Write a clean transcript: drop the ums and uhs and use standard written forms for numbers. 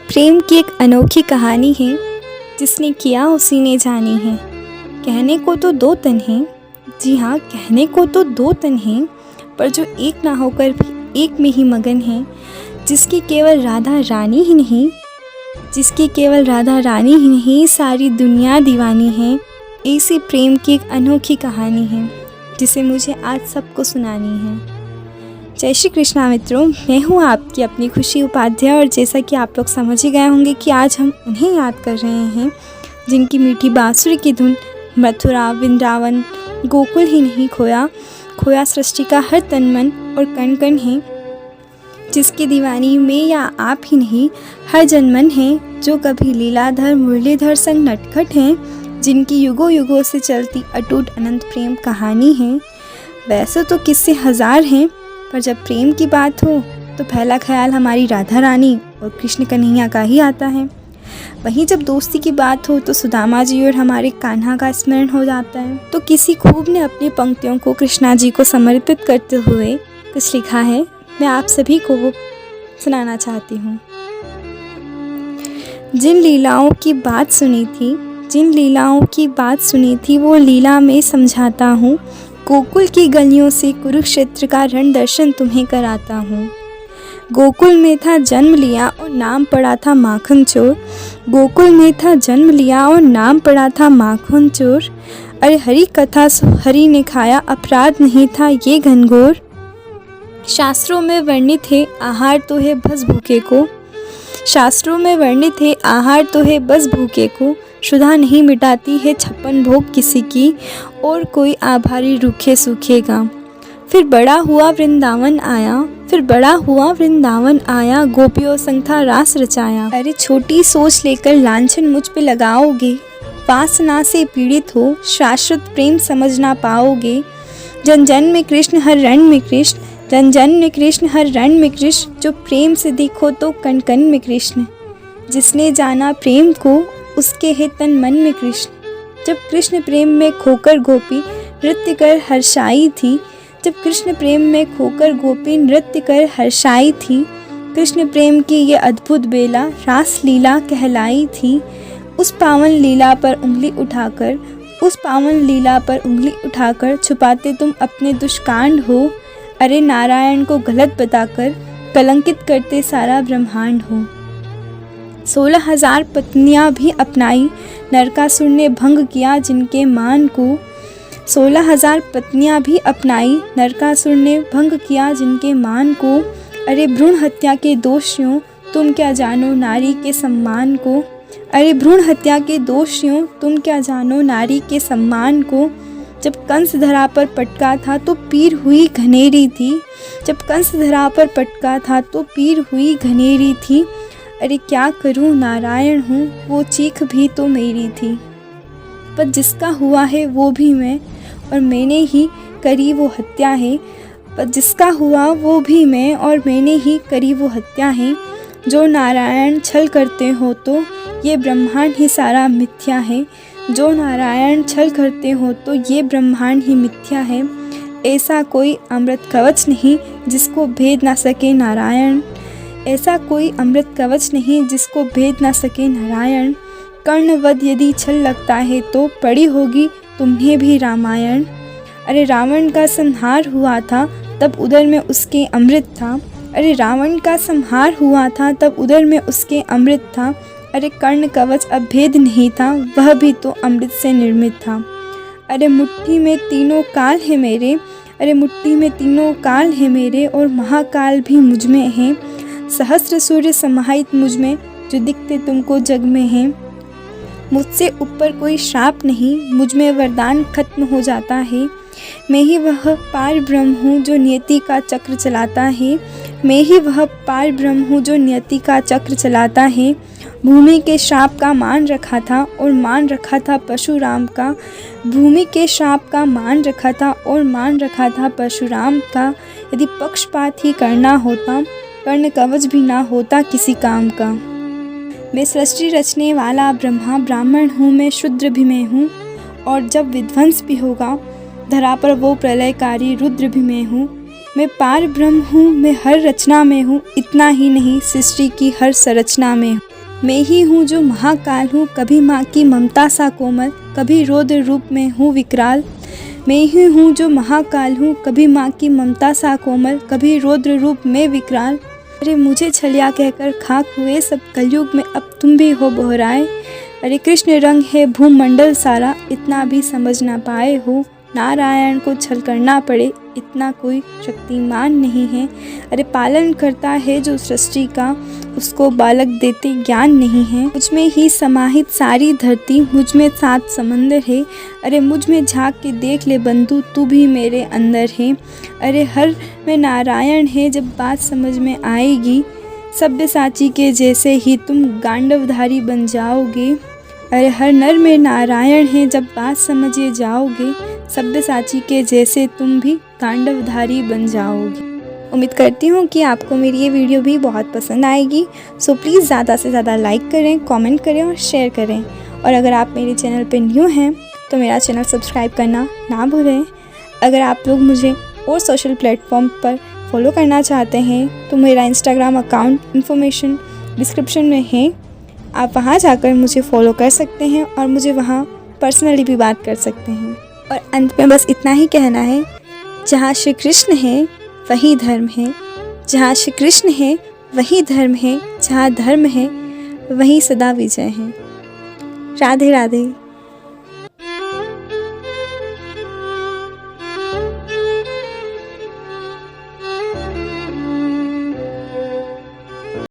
प्रेम की एक अनोखी कहानी है, जिसने किया उसी ने जानी है। कहने को तो दो तन हैं, जी हाँ कहने को तो दो तन हैं, पर जो एक ना होकर भी एक में ही मगन है। जिसकी केवल राधा रानी ही नहीं, जिसकी केवल राधा रानी ही नहीं सारी दुनिया दीवानी है। ऐसी प्रेम की एक अनोखी कहानी है, जिसे मुझे आज सबको सुनानी है। जय श्री कृष्णा मित्रों, मैं हूँ आपकी अपनी खुशी उपाध्याय। और जैसा कि आप लोग समझ ही गए होंगे कि आज हम उन्हें याद कर रहे हैं जिनकी मीठी बांसुरी की धुन मथुरा, वृंदावन, गोकुल ही नहीं खोया सृष्टि का हर तन मन और कण कण है। जिसकी दीवानी में या आप ही नहीं हर जनमन है, जो कभी लीलाधर मुरलीधर संग नटखट हैं, जिनकी युगों युगों से चलती अटूट अनंत प्रेम कहानी है। वैसे तो किस्से हजार हैं, पर जब प्रेम की बात हो तो पहला ख्याल हमारी राधा रानी और कृष्ण कन्हैया का ही आता है। वहीं जब दोस्ती की बात हो तो सुदामा जी और हमारे कान्हा का स्मरण हो जाता है। तो किसी खूब ने अपनी पंक्तियों को कृष्णा जी को समर्पित करते हुए कुछ लिखा है, मैं आप सभी को वो सुनाना चाहती हूँ। जिन लीलाओं की बात सुनी थी वो लीला में समझाता हूँ। गोकुल की गलियों से कुरुक्षेत्र का रण दर्शन तुम्हें कराता हूँ। गोकुल में था जन्म लिया और नाम पड़ा था माखन चोर। गोकुल में था जन्म लिया और नाम पड़ा था माखन चोर। अरे हरी कथा हरि ने खाया, अपराध नहीं था ये घनघोर। शास्त्रों में वर्णित है आहार तो है बस भूखे को। शास्त्रों में वर्णित है आहार तो है बस भूखे को। क्षुधा नहीं मिटाती है 56 भोग किसी की, और कोई आभारी रूखे सूखेगा। फिर बड़ा हुआ वृंदावन आया, गोपियों संग था रास रचाया। अरे छोटी सोच लेकर लांछन मुझ पे लगाओगे, वासना से पीड़ित हो शाश्वत प्रेम समझ ना पाओगे। जन जन में कृष्ण हर रण में कृष्ण, जन जन में कृष्ण हर रण में कृष्ण। जो प्रेम से देखो तो कण कण में कृष्ण। जिसने जाना प्रेम को उसके है तन मन में कृष्ण। जब कृष्ण प्रेम में खोकर गोपी नृत्य कर हर्षाई थी। जब कृष्ण प्रेम में खोकर गोपी नृत्य कर हर्षाई थी। कृष्ण प्रेम की ये अद्भुत बेला रास लीला कहलाई थी। उस पावन लीला पर उंगली उठाकर छुपाते तुम अपने दुष्कांड हो। अरे नारायण को गलत बताकर कलंकित करते सारा ब्रह्मांड हो। 16,000 पत्नियां भी अपनाई, नरकासुर ने भंग किया जिनके मान को। 16,000 पत्नियां भी अपनाई, नरकासुर ने भंग किया जिनके मान को। अरे भ्रूण हत्या के दोषियों तुम क्या जानो नारी के सम्मान को। अरे भ्रूण हत्या के दोषियों तुम क्या जानो नारी के सम्मान को। जब कंस धरा पर पटका था तो पीर हुई घनेरी थी। जब कंस धरा पर पटका था तो पीर हुई घनेरी थी। अरे क्या करूं नारायण हूँ, वो चीख भी तो मेरी थी। पर जिसका हुआ है वो भी मैं, और मैंने ही करी वो हत्या है। पर जिसका हुआ वो भी मैं, और मैंने ही करी वो हत्या है। जो नारायण छल करते हो तो ये ब्रह्मांड ही सारा मिथ्या है। जो नारायण छल करते हो तो ये ब्रह्मांड ही मिथ्या है। ऐसा कोई अमृत कवच नहीं जिसको भेद ना सके नारायण। ऐसा कोई अमृत कवच नहीं जिसको भेद ना सके नारायण। कर्णवध यदि छल लगता है तो पढ़ी होगी तुम्हें भी रामायण। अरे रावण का संहार हुआ था तब उदर में उसके अमृत था। अरे रावण का संहार हुआ था तब उदर में उसके अमृत था। अरे कर्ण कवच अब भेद नहीं था, वह भी तो अमृत से निर्मित था। अरे मुट्ठी में तीनों काल है मेरे, अरे मुट्ठी में तीनों काल है मेरे, और महाकाल भी मुझ में है। सहस्र सूर्य समाहित मुझ में जो दिखते तुमको जग में हैं। मुझसे ऊपर कोई श्राप नहीं, मुझ में वरदान खत्म हो जाता है। मैं ही वह पार ब्रह्म हूँ जो नियति का चक्र चलाता है। मैं ही वह पार ब्रह्म हूँ जो नियति का चक्र चलाता है। भूमि के श्राप का मान रखा था और मान रखा था परशुराम का। भूमि के श्राप का मान रखा था और मान रखा था परशुराम का। यदि पक्षपात ही करना होता कर्ण कवच भी ना होता किसी काम का। मैं सृष्टि रचने वाला ब्रह्मा, ब्राह्मण हूँ मैं, शूद्र भी मैं हूँ। और जब विध्वंस भी होगा धरा पर वो प्रलयकारी रुद्र भी मैं हूँ। मैं पार ब्रह्म हूँ, मैं हर रचना में हूँ, इतना ही नहीं सृष्टि की हर संरचना में हूँ। मैं ही हूँ जो महाकाल हूँ, कभी माँ की ममता सा कोमल, कभी रौद्र रूप में हूँ विकराल। मैं ही हूँ जो महाकाल हूँ, कभी माँ की ममता सा कोमल, कभी रौद्र रूप में विकराल। अरे मुझे छलिया कहकर खाक हुए सब कलयुग में, अब तुम भी हो बोहराए। अरे कृष्ण रंग है भूमंडल सारा, इतना भी समझ ना पाए हो। नारायण को छल करना पड़े, इतना कोई शक्तिमान नहीं है। अरे पालन करता है जो सृष्टि का, उसको बालक देते ज्ञान नहीं है। मुझ में ही समाहित सारी धरती, मुझ में 7 समंदर है। अरे मुझ में झांक के देख ले बंधु, तू भी मेरे अंदर है। अरे हर में नारायण है, जब बात समझ में आएगी, सब्यसाची के जैसे ही तुम गांडवधारी बन जाओगे। अरे हर नर में नारायण है, जब बात समझे जाओगे, सब्यसाची के जैसे तुम भी गांडवधारी बन जाओगे। उम्मीद करती हूँ कि आपको मेरी ये वीडियो भी बहुत पसंद आएगी। सो प्लीज़ ज़्यादा से ज़्यादा लाइक करें, कमेंट करें और शेयर करें। और अगर आप मेरे चैनल पर न्यू हैं तो मेरा चैनल सब्सक्राइब करना ना भूलें। अगर आप लोग मुझे और सोशल प्लेटफॉर्म पर फॉलो करना चाहते हैं तो मेरा इंस्टाग्राम अकाउंट इन्फॉर्मेशन डिस्क्रिप्शन में है, आप वहाँ जाकर मुझे फॉलो कर सकते हैं और मुझे वहाँ पर्सनली भी बात कर सकते हैं। और अंत में बस इतना ही कहना है, जहाँ श्री कृष्ण है वही धर्म है, जहाँ श्री कृष्ण है वही धर्म है, जहाँ धर्म है वहीं सदा विजय है। राधे राधे।